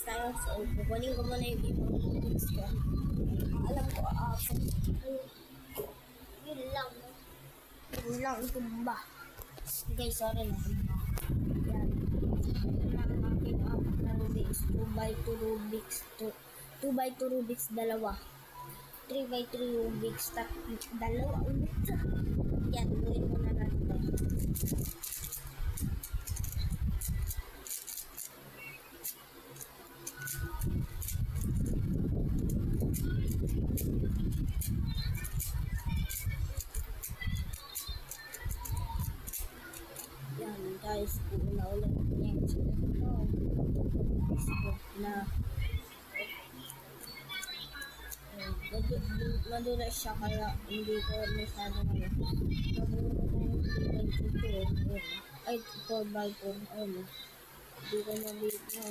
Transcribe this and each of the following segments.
tayo. So, kukunin ko muna yung ibang Rubik's ko. Alam ko, yun lang. Yun lang, tumba. Guys, sorry na. Yan. Yan ang aking apat na Rubik's. 2x2 Rubik's. 2x2 Rubik's, dalawa. 3x3 Rubik's, dalawa ulit. Yan, gawin ko na natin. Yan guys, ulit next. Na madula siya kaya hindi ko masyado ay 4x4 ayun hindi ko maliit na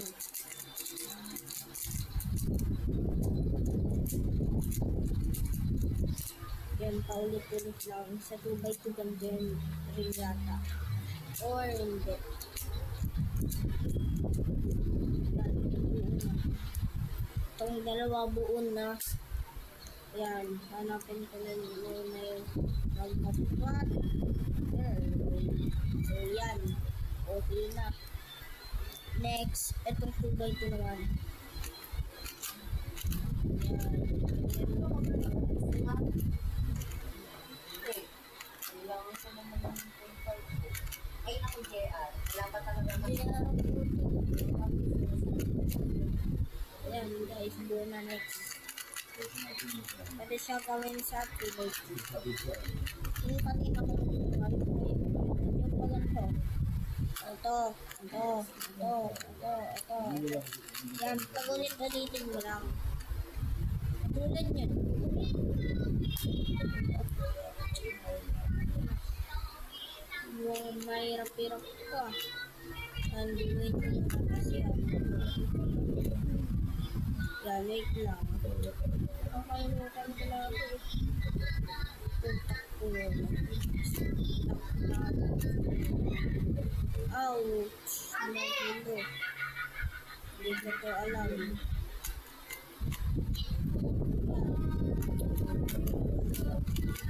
yan paulit-ulit lang sa 2x2 ganyan rin yata or hindi itong dalawa buo na. Yan, hanapin ko na yung magmatukat. So yan, okay na. Next, itong 2x2 naman. Yan. Kailangan sa naman ng 2.5. Ay, ako JR. Wala pa talaga Yan guys, buo na next. Pwede siya gawin sa 2x2. Yung kanina ko yung paganto. Ito. Yan, pagulit-ulitin mo lang. Tulad yan. Yung mahirap-hirap ko hindi wait lang kasi yan, wait lang. Nakalimutan ko lang ito. Puntak ko yun. Ouch! Nagulo. Hindi ko ito alam.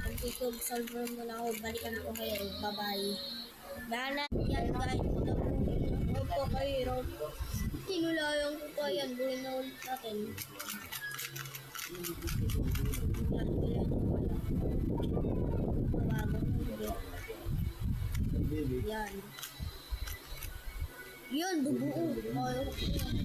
Mag-YouTube solver muna ako. Balikan ko kayo. Bye-bye. Dahil yan guys. Opo kayo. Tinulayan ko pa yan. Buhin na ulit natin. Yan. Yan. Yan. Bubuo.